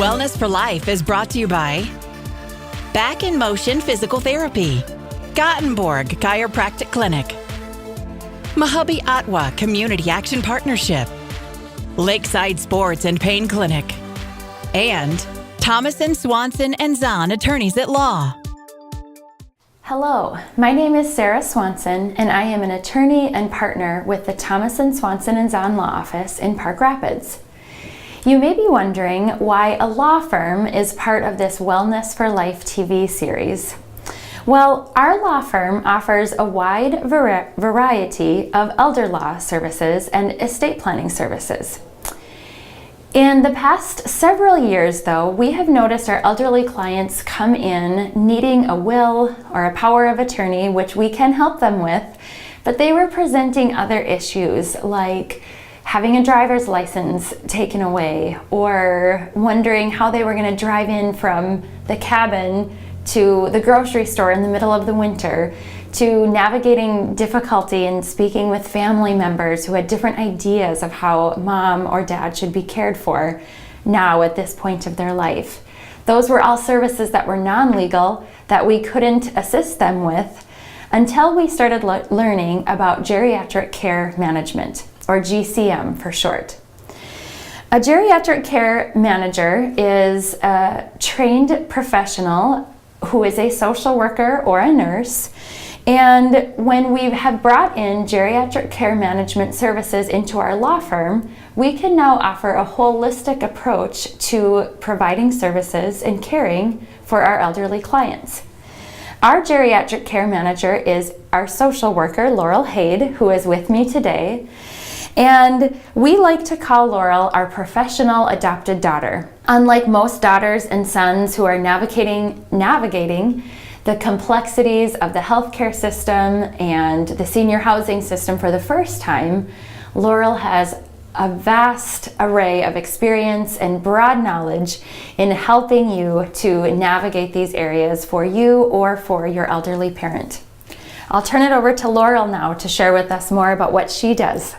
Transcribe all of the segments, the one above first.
Wellness for Life is brought to you by Back in Motion Physical Therapy, Gothenburg Chiropractic Clinic, MAHUBE-OTWA Community Action Partnership, Lakeside Sports and Pain Clinic, and Thomason, Swanson & Zahn Attorneys at Law. Hello, my name is Sarah Swanson, and I am an attorney and partner with the Thomason, Swanson & Zahn Law Office in Park Rapids. You may be wondering why a law firm is part of this Wellness for Life TV series. Well, our law firm offers a wide variety of elder law services and estate planning services. In the past several years, though, we have noticed our elderly clients come in needing a will or a power of attorney, which we can help them with, but they were presenting other issues like having a driver's license taken away, or wondering how they were going to drive in from the cabin to the grocery store in the middle of the winter, to navigating difficulty in speaking with family members who had different ideas of how mom or dad should be cared for now at this point of their life. Those were all services that were non-legal that we couldn't assist them with until we started learning about geriatric care management, or GCM for short. A geriatric care manager is a trained professional who is a social worker or a nurse. And when we have brought in geriatric care management services into our law firm, we can now offer a holistic approach to providing services and caring for our elderly clients. Our geriatric care manager is our social worker, Laurel Hade, who is with me today. And we like to call Laurel our professional adopted daughter. Unlike most daughters and sons who are navigating the complexities of the healthcare system and the senior housing system for the first time, Laurel has a vast array of experience and broad knowledge in helping you to navigate these areas for you or for your elderly parent. I'll turn it over to Laurel now to share with us more about what she does.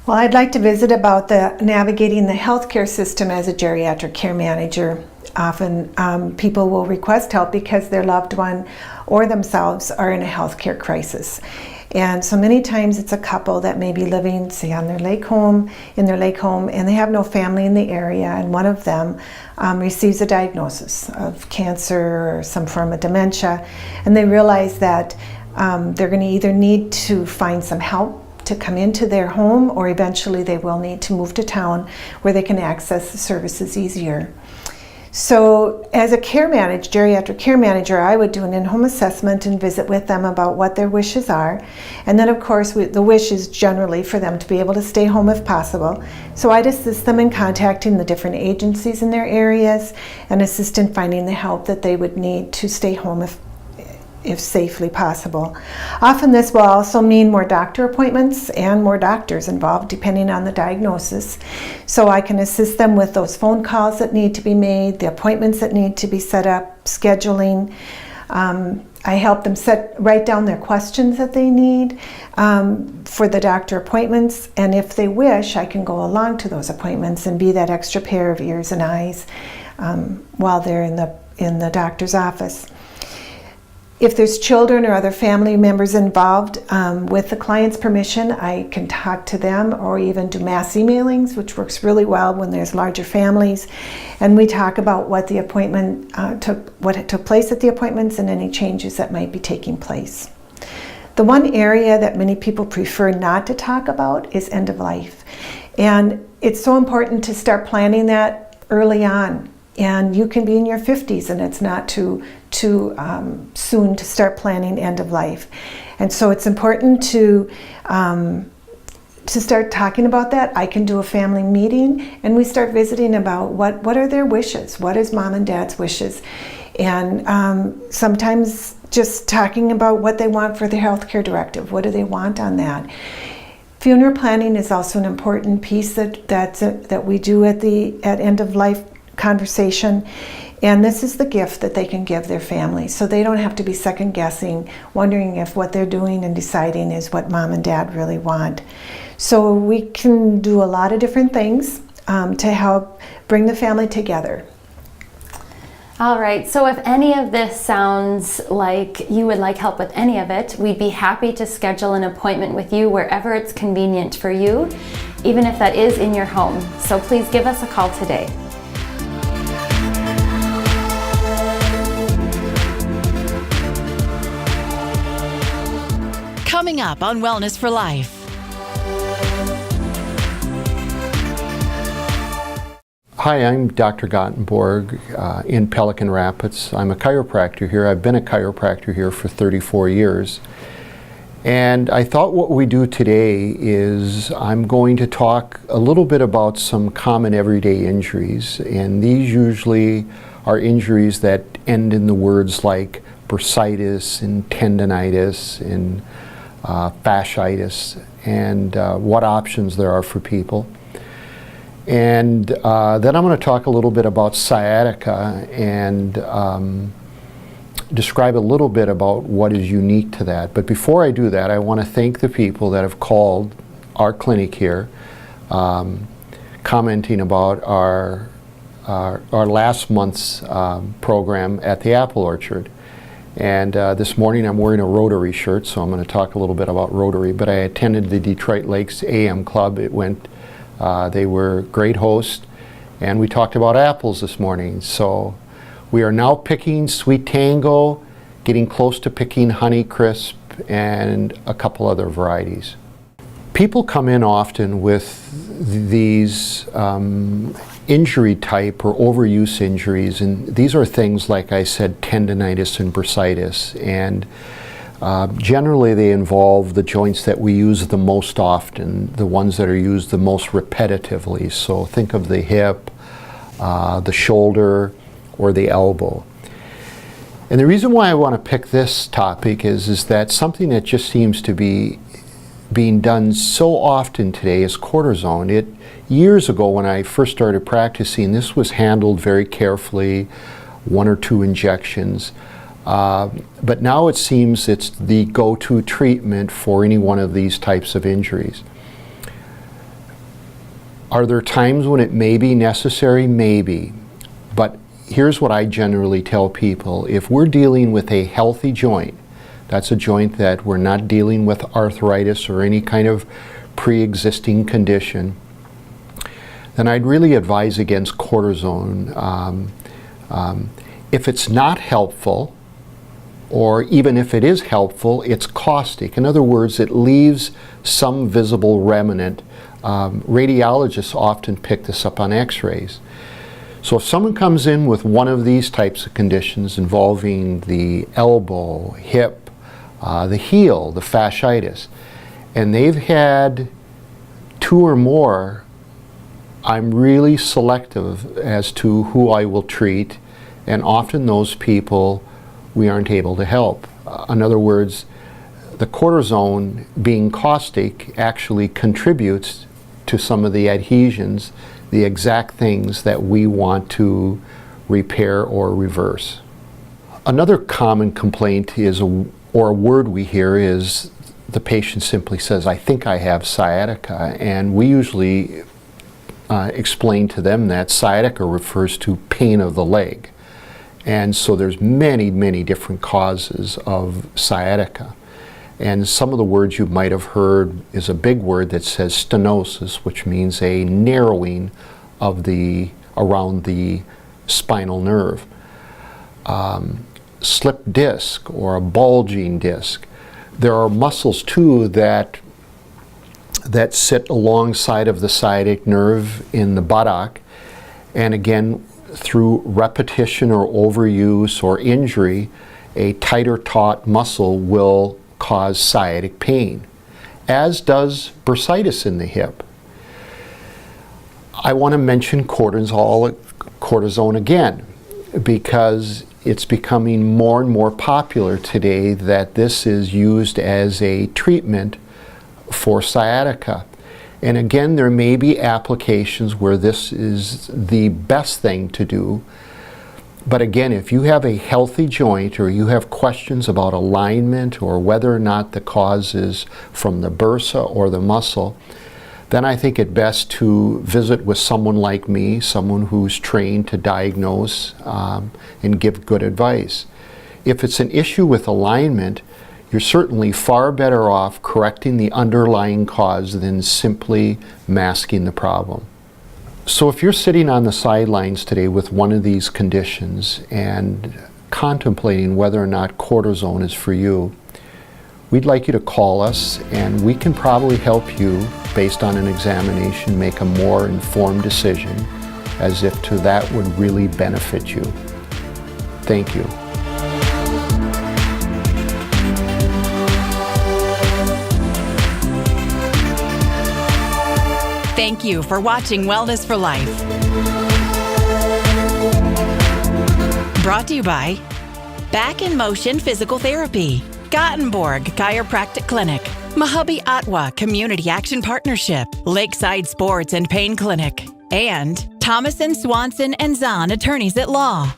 Well, I'd like to visit about the navigating the healthcare system as a geriatric care manager. Often people will request help because their loved one or themselves are in a healthcare crisis. And so many times it's a couple that may be living, say, in their lake home, and they have no family in the area, and one of them receives a diagnosis of cancer or some form of dementia, and they realize that they're going to either need to find some help to come into their home, or eventually they will need to move to town where they can access the services easier. So as a geriatric care manager, I would do an in-home assessment and visit with them about what their wishes are. And then of course the wish is generally for them to be able to stay home if possible. So I'd assist them in contacting the different agencies in their areas and assist in finding the help that they would need to stay home if safely possible. Often this will also mean more doctor appointments and more doctors involved depending on the diagnosis. So I can assist them with those phone calls that need to be made, the appointments that need to be set up, scheduling. I help them write down their questions that they need for the doctor appointments, and if they wish, I can go along to those appointments and be that extra pair of ears and eyes while they're in the doctor's office. If there's children or other family members involved, with the client's permission, I can talk to them or even do mass emailings, which works really well when there's larger families. And we talk about what the appointment what took place at the appointments and any changes that might be taking place. The one area that many people prefer not to talk about is end of life. And it's so important to start planning that early on. And you can be in your 50s and it's not too soon to start planning end of life. And so it's important to start talking about that. I can do a family meeting and we start visiting about what are their wishes, what is mom and dad's wishes. And sometimes just talking about what they want for the healthcare directive, what do they want on that. Funeral planning is also an important piece that we do at end of life conversation, and this is the gift that they can give their family, so they don't have to be second guessing, wondering if what they're doing and deciding is what mom and dad really want. So we can do a lot of different things. to help bring the family together. All right, so if any of this sounds like you would like help with any of it, we'd be happy to schedule an appointment with you wherever it's convenient for you, even if that is in your home. So please give us a call today. Coming up on Wellness for Life. Hi, I'm Dr. Gottenborg in Pelican Rapids. I'm a chiropractor here. I've been a chiropractor here for 34 years. And I thought what we do today is I'm going to talk a little bit about some common everyday injuries. And these usually are injuries that end in the words like bursitis and tendonitis and fasciitis, and what options there are for people. And then I'm going to talk a little bit about sciatica and describe a little bit about what is unique to that. But before I do that, I want to thank the people that have called our clinic here, commenting about our last month's program at the Apple Orchard. And this morning I'm wearing a Rotary shirt, so I'm going to talk a little bit about Rotary. But I attended the Detroit Lakes AM Club. They were great hosts, and we talked about apples this morning. So we are now picking Sweet Tango, getting close to picking Honey Crisp, and a couple other varieties. People come in often with these injury type or overuse injuries, and these are things like I said, tendonitis and bursitis, and generally they involve the joints that we use the most often, the ones that are used the most repetitively. So think of the hip, the shoulder, or the elbow. And the reason why I want to pick this topic is that something that just seems to be being done so often today is cortisone. Years ago when I first started practicing, this was handled very carefully, 1 or 2 injections. But now it seems it's the go-to treatment for any one of these types of injuries. Are there times when it may be necessary? Maybe. But here's what I generally tell people. If we're dealing with a healthy joint, that's a joint that we're not dealing with arthritis or any kind of pre-existing condition, then I'd really advise against cortisone. If it's not helpful, or even if it is helpful, it's caustic. In other words, it leaves some visible remnant. Radiologists often pick this up on x-rays. So if someone comes in with one of these types of conditions involving the elbow, hip, the heel, the fasciitis, and they've had 2 or more, I'm really selective as to who I will treat, and often those people we aren't able to help. In other words, the cortisone being caustic actually contributes to some of the adhesions, the exact things that we want to repair or reverse. Another common complaint is, or a word we hear is, the patient simply says, I think I have sciatica, and we usually explain to them that sciatica refers to pain of the leg. And so there's many, many different causes of sciatica. And some of the words you might have heard is a big word that says stenosis, which means a narrowing of around the spinal nerve. Slip disc or a bulging disc. There are muscles too that sit alongside of the sciatic nerve in the buttock, and again, through repetition or overuse or injury, a tighter taut muscle will cause sciatic pain, as does bursitis in the hip. I want to mention cortisone again, because it's becoming more and more popular today that this is used as a treatment for sciatica. And again, there may be applications where this is the best thing to do. But again, if you have a healthy joint or you have questions about alignment or whether or not the cause is from the bursa or the muscle, then I think it best to visit with someone like me, someone who's trained to diagnose and give good advice. If it's an issue with alignment, you're certainly far better off correcting the underlying cause than simply masking the problem. So if you're sitting on the sidelines today with one of these conditions and contemplating whether or not cortisone is for you, we'd like you to call us, and we can probably help you, based on an examination, make a more informed decision as if to that would really benefit you. Thank you. Thank you for watching Wellness for Life. Brought to you by Back in Motion Physical Therapy, Gothenburg Chiropractic Clinic, MAHUBE-OTWA Community Action Partnership, Lakeside Sports and Pain Clinic, and Thomas & Swanson & Zahn Attorneys at Law.